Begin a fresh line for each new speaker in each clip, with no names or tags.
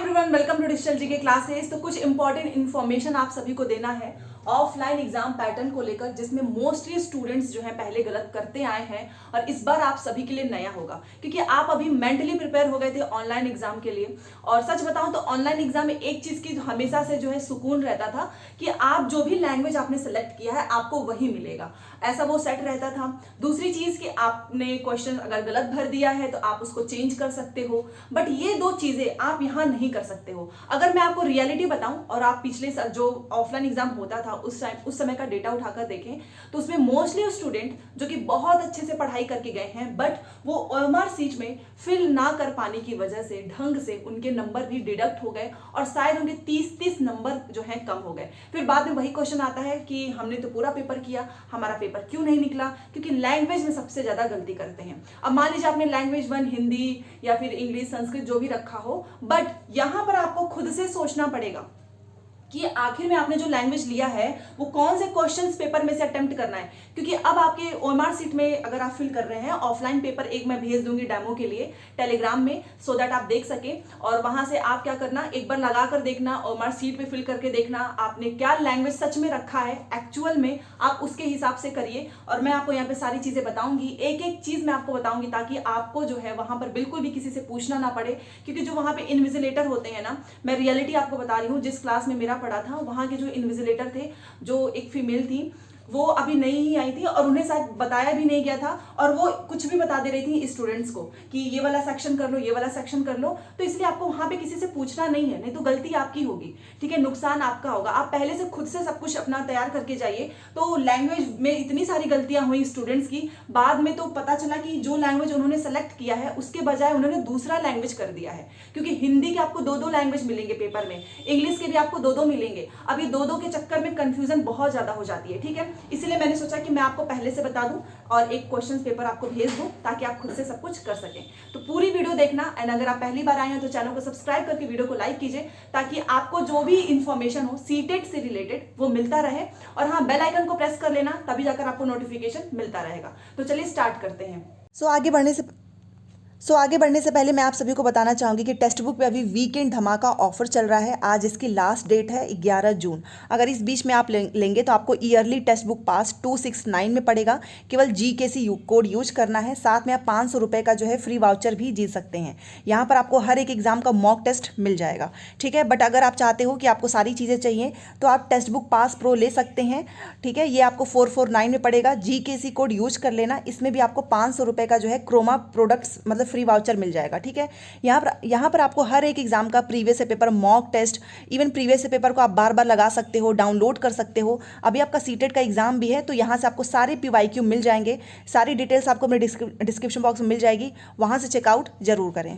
Everyone, welcome to digital GK classes. तो कुछ important information आप सभी को देना है ऑफलाइन एग्जाम पैटर्न को लेकर, जिसमें मोस्टली स्टूडेंट्स जो हैं पहले गलत करते आए हैं और इस बार आप सभी के लिए नया होगा, क्योंकि आप अभी मेंटली प्रिपेयर हो गए थे ऑनलाइन एग्जाम के लिए। और सच बताऊं तो ऑनलाइन एग्जाम में एक चीज की हमेशा से जो है सुकून रहता था कि आप जो भी लैंग्वेज आपने सेलेक्ट किया है आपको वही मिलेगा, ऐसा वो सेट रहता था। दूसरी चीज कि आपने क्वेश्चन अगर गलत भर दिया है तो आप उसको चेंज कर सकते हो, बट ये दो चीजें आप यहाँ नहीं कर सकते हो। अगर मैं आपको रियलिटी बताऊं और आप पिछले जो ऑफलाइन एग्जाम होता था उस समय का डेटा उठाकर देखें तो उसमें मोस्टली स्टूडेंट जो कि बहुत अच्छे से पढ़ाई करके गए हैं, बट वो ओएमआर सीट में फिल ना कर पाने की वजह से ढंग से उनके नंबर भी डिडक्ट हो गए और शायद उनके 30 नंबर जो है कम हो गए। फिर बाद में वही क्वेश्चन आता है कि हमने तो पूरा पेपर किया, हमारा पेपर क्यों नहीं निकला? क्योंकि लैंग्वेज में सबसे ज्यादा गलती करते हैं। अब मान लीजिए आपने लैंग्वेज 1 हिंदी या फिर इंग्लिश, संस्कृत जो भी रखा हो, बट यहां पर आपको खुद से सोचना पड़ेगा कि आखिर में आपने जो लैंग्वेज लिया है वो कौन से क्वेश्चंस पेपर में से अटेम्प्ट करना है। क्योंकि अब आपके ओएमआर सीट में अगर आप फिल कर रहे हैं, ऑफलाइन पेपर एक मैं भेज दूंगी डेमो के लिए टेलीग्राम में, सो दैट आप देख सके। और वहां से आप क्या करना, एक बार लगा कर देखना, ओएमआर सीट पे फिल करके देखना आपने क्या लैंग्वेज सच में रखा है एक्चुअल में, आप उसके हिसाब से करिए। और मैं आपको यहाँ पे सारी चीजें बताऊंगी, एक एक चीज मैं आपको बताऊंगी ताकि आपको जो है वहां पर बिल्कुल भी किसी से पूछना ना पड़े। क्योंकि जो वहां पे इन्विजिलेटर होते हैं ना, मैं रियलिटी आपको बता रही हूँ, जिस क्लास में मेरा पढ़ा था वहां के जो इन्विजिलेटर थे, जो एक फीमेल थी, वो अभी नई ही आई थी और उन्हें शायद बताया भी नहीं गया था और वो कुछ भी बता दे रही थी स्टूडेंट्स को कि ये वाला सेक्शन कर लो, ये वाला सेक्शन कर लो। तो इसलिए आपको वहां पे किसी से पूछना नहीं है, नहीं तो गलती आपकी होगी, ठीक है, नुकसान आपका होगा। आप पहले से खुद से सब कुछ अपना तैयार करके जाइए। तो लैंग्वेज में इतनी सारी गलतियां हुई स्टूडेंट्स की, बाद में तो पता चला कि जो लैंग्वेज उन्होंने सेलेक्ट किया है उसके बजाय उन्होंने दूसरा लैंग्वेज कर दिया है। क्योंकि हिंदी के आपको दो लैंग्वेज मिलेंगे पेपर में, इंग्लिश के भी आपको दो मिलेंगे। अभी दो के चक्कर में कंफ्यूजन बहुत ज्यादा हो जाती है, ठीक है। इसलिए मैंने सोचा कि मैं आपको पहले से बता दूं और एक क्वेश्चन पेपर आपको भेज दूं ताकि आप खुद से सब कुछ कर सकें। तो पूरी वीडियो देखना, एंड अगर आप पहली बार आए हैं तो चैनल को सब्सक्राइब करके वीडियो को लाइक कीजिए ताकि आपको जो भी इंफॉर्मेशन हो सीटेट से रिलेटेड वो मिलता रहे। और हाँ, बेल आइकन को प्रेस कर लेना, तभी जाकर आपको नोटिफिकेशन मिलता रहेगा। तो चलिए स्टार्ट करते हैं। आगे बढ़ने से पहले मैं आप सभी को बताना चाहूँगी कि टेक्स्ट बुक पे अभी वीकेंड धमाका ऑफर चल रहा है। आज इसकी लास्ट डेट है 11 जून। अगर इस बीच में आप लेंगे तो आपको ईयरली टेक्स्ट बुक पास 269 में पड़ेगा। केवल GKC कोड यूज करना है, साथ में आप 500 रुपये का जो है फ्री वाउचर भी जीत सकते हैं। यहाँ पर आपको हर एक एग्जाम का मॉक टेस्ट मिल जाएगा, ठीक है। बट अगर आप चाहते हो कि आपको सारी चीज़ें चाहिए तो आप टेक्स्ट बुक पास प्रो ले सकते हैं, ठीक है। ये आपको 449 में पड़ेगा। GKC कोड यूज कर लेना, इसमें भी आपको 500 रुपये का जो है क्रोमा प्रोडक्ट्स मतलब फ्री वाउचर मिल जाएगा, ठीक है। यहाँ पर आपको हर एक एग्जाम का previous paper, mock test, even previous paper को आप बार बार लगा सकते हो, डाउनलोड कर सकते हो। अभी आपका सीटेट का एग्जाम भी है तो यहाँ से आपको सारे PYQ मिल जाएंगे। सारी डिटेल्स आपको अपने डिस्क्रिप्शन बॉक्स में मिल जाएगी, वहाँ से चेकआउट जरूर करें।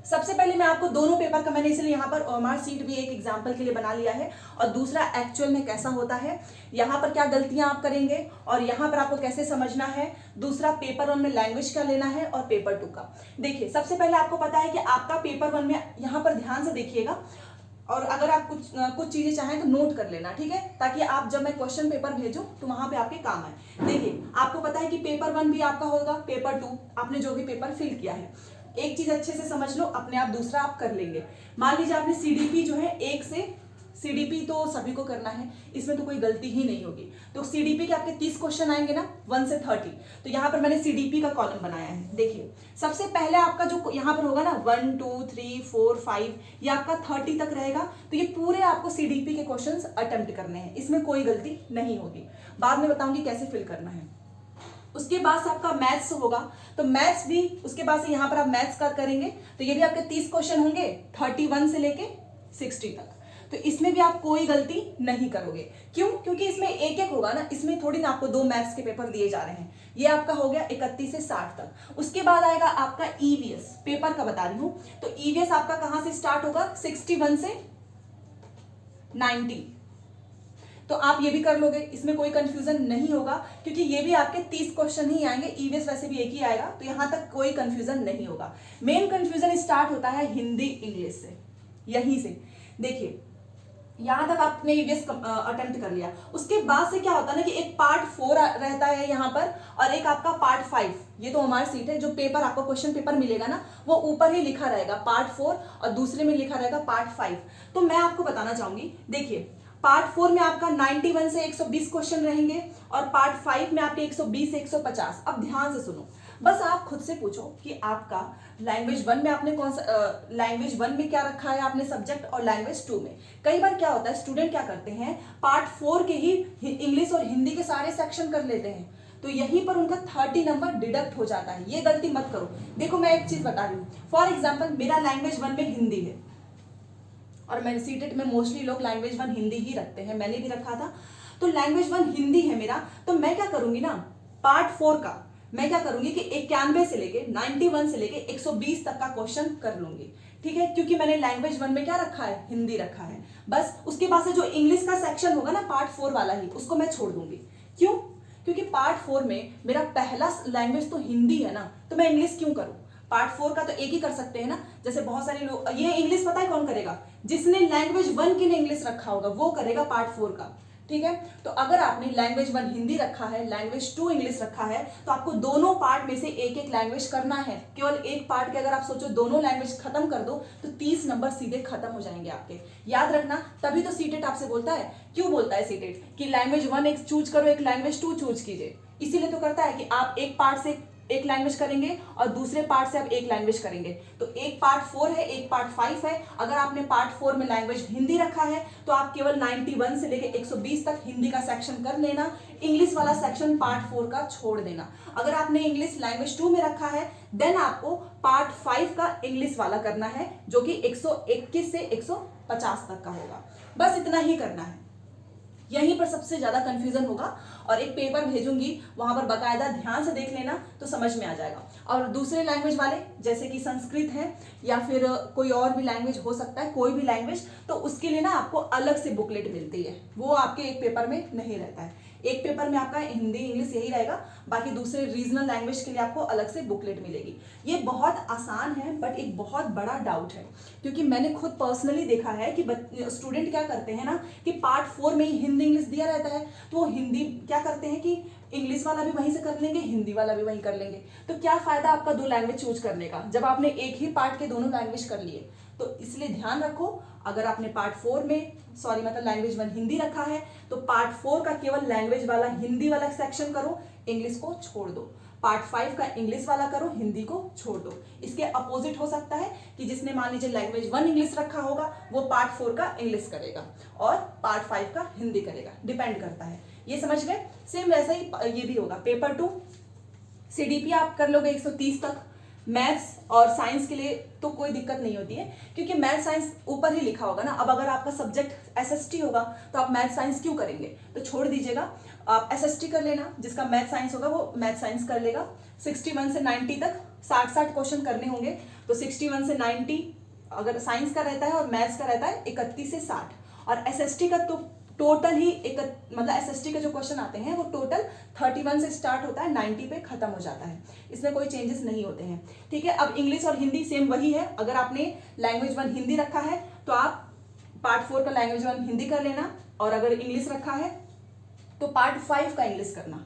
सबसे पहले मैं आपको दोनों पेपर का, मैंने इसलिए यहाँ पर ओएमआर सीट भी एक एग्जाम्पल के लिए बना लिया है और दूसरा एक्चुअल में कैसा होता है, यहाँ पर क्या गलतियां आप करेंगे और यहाँ पर आपको कैसे समझना है। दूसरा पेपर 1 में लैंग्वेज का लेना है और पेपर 2 का। देखिए, सबसे पहले आपको पता है कि आपका पेपर 1 में, यहाँ पर ध्यान से देखिएगा और अगर आप कुछ चीजें चाहें तो नोट कर लेना, ठीक है, ताकि आप जब मैं क्वेश्चन पेपर भेजूं तो वहां पे आपके काम आए। देखिए, आपको पता है कि पेपर 1 भी आपका होगा, पेपर 2 आपने जो भी पेपर फिल किया है। एक चीज अच्छे से समझ लो, अपने आप दूसरा आप कर लेंगे। मान लीजिए आपने CDP जो है 1 से, CDP तो सभी को करना है, इसमें तो कोई गलती ही नहीं होगी। तो CDP के आपके 30 क्वेश्चन आएंगे ना, 1 से 30। तो यहाँ पर मैंने CDP का कॉलम बनाया है। देखिए, सबसे पहले आपका जो यहाँ पर होगा ना 1 2 3 4 5, ये आपका 30 तक रहेगा। तो ये पूरे आपको CDP के क्वेश्चन अटेम्प्ट करने हैं, इसमें कोई गलती नहीं होगी। बाद में बताऊंगी कैसे फिल करना है। उसके बाद से आपका मैथ्स होगा, तो मैथ्स भी उसके बाद से यहाँ पर आप मैथ्स का करेंगे तो ये भी आपके 30 क्वेश्चन होंगे, 31 से लेके 60 तक। तो इसमें भी आप कोई गलती नहीं करोगे। क्यों? क्योंकि इसमें एक एक होगा ना, इसमें थोड़ी ना आपको 2 मैथ्स के पेपर दिए जा रहे हैं। ये आपका हो गया 31 से 60 तक। उसके बाद आएगा आपका EVS, पेपर का बता रही हूं। तो EVS आपका कहां से स्टार्ट होगा, 61 से 90। तो आप ये भी कर लोगे, इसमें कोई कंफ्यूजन नहीं होगा, क्योंकि ये भी आपके 30 क्वेश्चन ही आएंगे। EVS वैसे भी एक ही आएगा, तो यहां तक कोई कंफ्यूजन नहीं होगा। मेन कंफ्यूजन स्टार्ट होता है हिंदी इंग्लिश से, यहीं से। देखिए, यहाँ तक आपने ईवीएस अटेम्प्ट कर लिया। उसके बाद से क्या होता है ना कि एक पार्ट 4 रहता है यहाँ पर और एक आपका पार्ट 5। ये तो हमारी सीट है, जो पेपर आपको क्वेश्चन पेपर मिलेगा ना वो ऊपर ही लिखा रहेगा पार्ट 4 और दूसरे में लिखा रहेगा पार्ट 5। तो मैं आपको बताना चाहूंगी, देखिए पार्ट 4 में आपका 91 से 120 क्वेश्चन रहेंगे और पार्ट 5 में आपके 120 से 150। अब ध्यान से सुनो, बस आप खुद से पूछो कि आपका लैंग्वेज 1 में आपने कौन सा लैंग्वेज 1 में क्या रखा है आपने सब्जेक्ट, और लैंग्वेज 2 में। कई बार क्या होता है स्टूडेंट क्या करते हैं पार्ट 4 के ही इंग्लिश और हिंदी के सारे सेक्शन कर लेते हैं, तो यहीं पर उनका 30 नंबर डिडक्ट हो जाता है। ये गलती मत करो। देखो मैं एक चीज बता रही हूँ, फॉर एग्जाम्पल मेरा लैंग्वेज 1 में हिंदी है और मैंने सीटेट में मोस्टली लोग लैंग्वेज 1 हिंदी ही रखते हैं, मैंने भी रखा था। तो लैंग्वेज 1 हिंदी है मेरा, तो मैं क्या करूंगी ना पार्ट 4 का मैं क्या करूंगी कि 91 से लेके 91 से लेके 120 तक का क्वेश्चन कर लूंगी, ठीक है, क्योंकि मैंने लैंग्वेज 1 में क्या रखा है हिंदी रखा है। बस उसके बाद से जो इंग्लिश का सेक्शन होगा ना पार्ट 4 वाला ही, उसको मैं छोड़ दूंगी। क्यों? क्योंकि पार्ट 4 में मेरा पहला लैंग्वेज तो हिंदी है ना, तो मैं इंग्लिश क्यों करूं। पार्ट 4 का तो एक ही कर सकते हैं ना, जैसे बहुत सारे लोग ये इंग्लिश पता है कौन करेगा, जिसने लैंग्वेज 1 के लिए इंग्लिश रखा होगा वो करेगा पार्ट 4 का, ठीक है। तो अगर आपने लैंग्वेज 1 हिंदी रखा है, लैंग्वेज 2 इंग्लिश रखा है, तो आपको दोनों पार्ट में से एक एक लैंग्वेज करना है। केवल एक पार्ट के अगर आप सोचो दोनों लैंग्वेज खत्म कर दो तो 30 नंबर सीधे खत्म हो जाएंगे आपके। याद रखना, तभी तो सीटेट आपसे बोलता है, क्यों बोलता है सीटेट कि लैंग्वेज 1 एक चूज करो, एक लैंग्वेज 2 चूज कीजिए। इसीलिए तो करता है कि आप एक पार्ट से एक लैंग्वेज करेंगे और दूसरे पार्ट से आप एक लैंग्वेज करेंगे। तो एक पार्ट 4 है, एक पार्ट 5 है। अगर आपने पार्ट 4 में लैंग्वेज हिंदी रखा है तो आप केवल 91 से लेके 120 तक हिंदी का सेक्शन कर लेना, इंग्लिश वाला सेक्शन पार्ट 4 का छोड़ देना। अगर आपने इंग्लिश लैंग्वेज 2 में रखा है देन आपको पार्ट 5 का इंग्लिश वाला करना है, जो कि 121 से 150 तक का होगा। बस इतना ही करना है। यहीं पर सबसे ज्यादा कंफ्यूजन होगा और एक पेपर भेजूंगी वहां पर बकायदा ध्यान से देख लेना तो समझ में आ जाएगा। और दूसरे लैंग्वेज वाले जैसे कि संस्कृत है या फिर कोई और भी लैंग्वेज हो सकता है, कोई भी लैंग्वेज, तो उसके लिए ना आपको अलग से बुकलेट मिलती है, वो आपके एक पेपर में नहीं रहता है। एक पेपर में आपका हिंदी इंग्लिश यही रहेगा, बाकी दूसरे रीजनल लैंग्वेज के लिए आपको अलग से बुकलेट मिलेगी। ये बहुत आसान है बट एक बहुत बड़ा डाउट है, क्योंकि मैंने खुद पर्सनली देखा है कि स्टूडेंट क्या करते हैं ना कि पार्ट 4 में ही हिंदी इंग्लिश दिया रहता है, तो वो हिंदी क्या करते हैं कि इंग्लिश वाला भी वहीं से कर लेंगे, हिंदी वाला भी वहीं कर लेंगे। तो क्या फायदा आपका 2 लैंग्वेज चूज करने का जब आपने एक ही पार्ट के दोनों लैंग्वेज कर लिए। तो इसलिए ध्यान रखो, अगर आपने पार्ट 4 में मतलब लैंग्वेज 1 हिंदी रखा है तो पार्ट 4 का केवल लैंग्वेज वाला हिंदी वाला सेक्शन करो, इंग्लिश को छोड़ दो। पार्ट 5 का इंग्लिश वाला करो, हिंदी को छोड़ दो। इसके अपोजिट हो सकता है कि जिसने मान लीजिए लैंग्वेज 1 इंग्लिश रखा होगा वो पार्ट 4 का इंग्लिश करेगा और पार्ट 5 का हिंदी करेगा, डिपेंड करता है। ये समझ गए? सेम वैसा ही ये भी होगा। पेपर 2 सीडीपी आप कर लोगे 130 तक। मैथ्स और साइंस के लिए तो कोई दिक्कत नहीं होती है, क्योंकि मैथ साइंस ऊपर ही लिखा होगा ना। अब अगर आपका सब्जेक्ट एसएसटी होगा तो आप मैथ साइंस क्यों करेंगे, तो छोड़ दीजिएगा, आप एसएसटी कर लेना। जिसका मैथ साइंस होगा वो मैथ साइंस कर लेगा। 61 से 90 तक 60 क्वेश्चन करने होंगे, तो 61 से 90 अगर साइंस का रहता है और मैथ्स का रहता है 31 से 60, और एसएसटी का तो टोटल ही मतलब एसएसटी के जो क्वेश्चन आते हैं वो टोटल 31 से स्टार्ट होता है, 90 पे खत्म हो जाता है। इसमें कोई चेंजेस नहीं होते हैं, ठीक है। अब इंग्लिश और हिंदी सेम वही है। अगर आपने लैंग्वेज 1 हिंदी रखा है तो आप पार्ट 4 का लैंग्वेज 1 हिंदी कर लेना, और अगर इंग्लिश रखा है तो पार्ट 5 का इंग्लिश करना,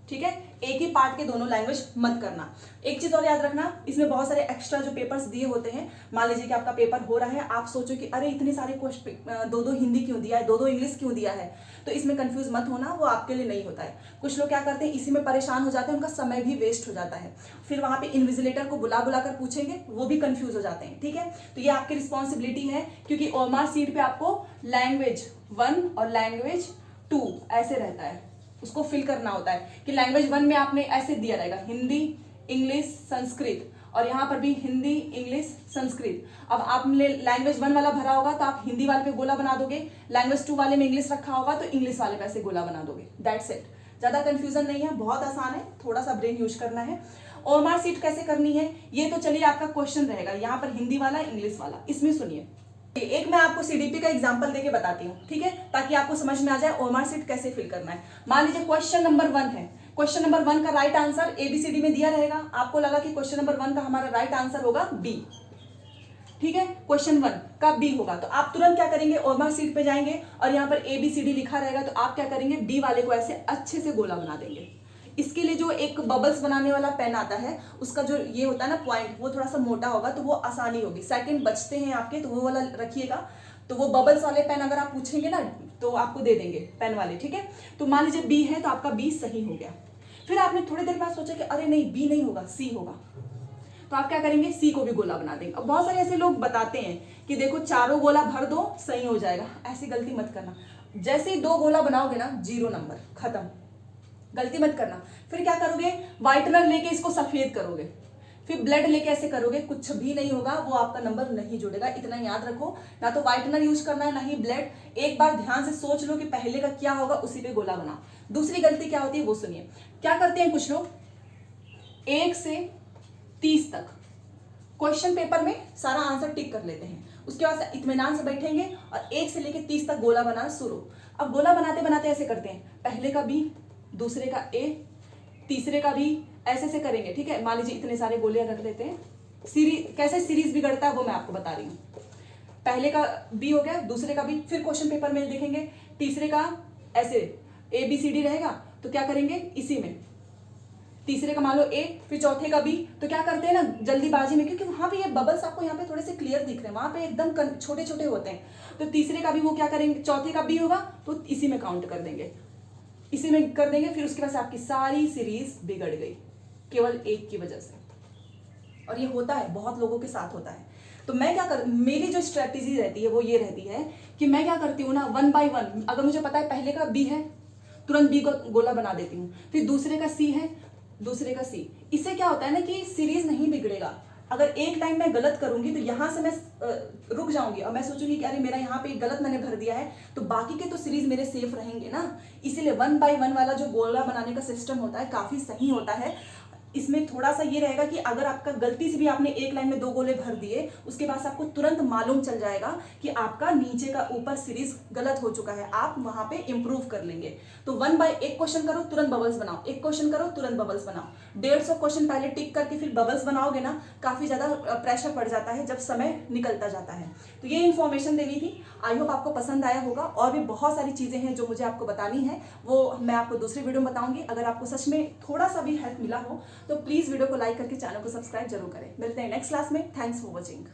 ठीक है। एक ही पार्ट के दोनों लैंग्वेज मत करना। एक चीज और याद रखना, इसमें बहुत सारे एक्स्ट्रा जो पेपर्स दिए होते हैं, मान लीजिए कि आपका पेपर हो रहा है, आप सोचो कि अरे इतने सारे क्वेश्चन 2-2 हिंदी क्यों दिया है, 2-2 इंग्लिश क्यों दिया है, तो इसमें कंफ्यूज मत होना, वो आपके लिए नहीं होता है। कुछ लोग क्या करते हैं इसी में परेशान हो जाते हैं, उनका समय भी वेस्ट हो जाता है, फिर वहां पे इन्विजिलेटर को बुला बुला कर पूछेंगे, वो भी कंफ्यूज हो जाते हैं, ठीक है। तो ये आपकी रिस्पॉन्सिबिलिटी है, क्योंकि ओएमआर सीट पे आपको लैंग्वेज 1 और लैंग्वेज 2 ऐसे रहता है, उसको फिल करना होता है कि लैंग्वेज 1 में आपने ऐसे दिया रहेगा हिंदी इंग्लिश संस्कृत, और यहाँ पर भी हिंदी इंग्लिश संस्कृत। अब आपने लैंग्वेज 1 वाला भरा होगा तो आप हिंदी वाले पे गोला बना दोगे, लैंग्वेज 2 वाले में इंग्लिश रखा होगा तो इंग्लिश वाले पे ऐसे गोला बना दोगे, दैट्स इट। ज्यादा कंफ्यूजन नहीं है, बहुत आसान है, थोड़ा सा ब्रेन यूज करना है। ओएमआर सीट कैसे करनी है ये तो चलिए आपका क्वेश्चन रहेगा, यहाँ पर हिंदी वाला इंग्लिश वाला। इसमें सुनिए, एक मैं आपको सीडीपी का एग्जांपल देके बताती हूँ, ठीक है, ताकि आपको समझ में आ जाए ओएमआर सीट कैसे फिल करना है। मान लीजिए क्वेश्चन नंबर 1 है, क्वेश्चन नंबर 1 का राइट आंसर एबीसीडी में दिया रहेगा, आपको लगा कि क्वेश्चन नंबर 1 का हमारा राइट आंसर होगा बी, ठीक है। क्वेश्चन 1 का बी होगा तो आप तुरंत क्या करेंगे, ओएमआर शीट पे जाएंगे और यहाँ पर ABCD लिखा रहेगा तो आप क्या करेंगे, बी वाले को ऐसे अच्छे से गोला बना देंगे। इसके लिए जो एक बबल्स बनाने वाला पेन आता है उसका जो ये होता है ना पॉइंट, वो थोड़ा सा मोटा होगा तो वो आसानी होगी। सेकंड बचते हैं आपके तो वो वाला रखिएगा। तो वो बबल्स वाले पेन अगर आप पूछेंगे ना तो आपको दे देंगे पेन वाले, ठीक है। तो मान लीजिए बी है तो आपका बी सही हो गया। फिर आपने थोड़ी देर बाद सोचा कि अरे नहीं बी नहीं होगा सी होगा, तो आप क्या करेंगे, सी को भी गोला बना देंगे। अब बहुत सारे ऐसे लोग बताते हैं कि देखो चारों गोला भर दो सही हो जाएगा, ऐसी गलती मत करना। जैसे ही 2 गोला बनाओगे ना 0 नंबर, खत्म, गलती मत करना। फिर क्या करोगे, व्हाइटनर लेके इसको सफेद करोगे, फिर ब्लेड लेके ऐसे करोगे, कुछ भी नहीं होगा, वो आपका नंबर नहीं जुड़ेगा। इतना याद रखो, ना तो व्हाइटनर यूज करना है ना ही ब्लेड। एक बार ध्यान से सोच लो कि पहले का क्या होगा, उसी पे गोला बनाओ। दूसरी गलती क्या होती है वो सुनिए। क्या करते हैं कुछ लोग, 1 से 30 तक क्वेश्चन पेपर में सारा आंसर टिक कर लेते हैं, उसके बाद इत्मीनान से बैठेंगे और 1 से लेके 30 तक गोला बनाना शुरू। अब गोला बनाते बनाते ऐसे करते हैं, पहले का बी, दूसरे का ए, तीसरे का भी, ऐसे से करेंगे, ठीक है। मान लीजिए इतने सारे गोले रख लेते हैं। सीरीज कैसे सीरीज बिगड़ता है वो मैं आपको बता रही हूँ। पहले का बी हो गया, दूसरे का बी, फिर क्वेश्चन पेपर में देखेंगे तीसरे का ऐसे ABCD रहेगा तो क्या करेंगे इसी में, तीसरे का मान लो ए, फिर चौथे का बी। तो क्या करते हैं ना जल्दीबाजी में, क्योंकि वहां पे ये बबल्स आपको यहाँ पे थोड़े से क्लियर दिख रहे हैं, वहां पे एकदम छोटे छोटे होते हैं। तो तीसरे का भी वो क्या करेंगे, चौथे का बी होगा तो इसी में काउंट कर देंगे, इसी में कर देंगे। फिर उसके बाद आपकी सारी सीरीज बिगड़ गई केवल एक की वजह से। और ये होता है, बहुत लोगों के साथ होता है। तो मैं क्या कर, मेरी जो स्ट्रेटेजी रहती है वो ये रहती है कि मैं क्या करती हूँ ना, 1 by 1, अगर मुझे पता है पहले का बी है तुरंत बी को गोला बना देती हूँ, फिर दूसरे का सी है, दूसरे का सी। इससे क्या होता है ना कि सीरीज नहीं बिगड़ेगा। अगर एक टाइम मैं गलत करूंगी तो यहां से मैं रुक जाऊंगी और मैं सोचूंगी कि अरे मेरा यहाँ पे गलत मैंने भर दिया है, तो बाकी के तो सीरीज मेरे सेफ रहेंगे ना। इसीलिए 1 by 1 वाला जो गोला बनाने का सिस्टम होता है काफी सही होता है। इसमें थोड़ा सा ये रहेगा कि अगर आपका गलती से भी आपने एक लाइन में 2 गोले भर दिए, उसके बाद आपको तुरंत मालूम चल जाएगा कि आपका नीचे का ऊपर सीरीज गलत हो चुका है, आप वहां पे इंप्रूव कर लेंगे। तो 1 by 1 क्वेश्चन करो तुरंत बबल्स बनाओ, 1 क्वेश्चन करो तुरंत बबल्स बनाओ। 150 क्वेश्चन पहले टिक करके फिर बबल्स बनाओगे ना, काफी ज्यादा प्रेशर पड़ जाता है जब समय निकलता जाता है। तो ये इन्फॉर्मेशन देनी थी, आई होप आपको पसंद आया होगा। और भी बहुत सारी चीजें हैं जो मुझे आपको बतानी है, वो मैं आपको दूसरी वीडियो में बताऊंगी। अगर आपको सच में थोड़ा सा भी हेल्प मिला हो तो प्लीज वीडियो को लाइक करके चैनल को सब्सक्राइब जरूर करें। मिलते हैं नेक्स्ट क्लास में। Thanks for watching.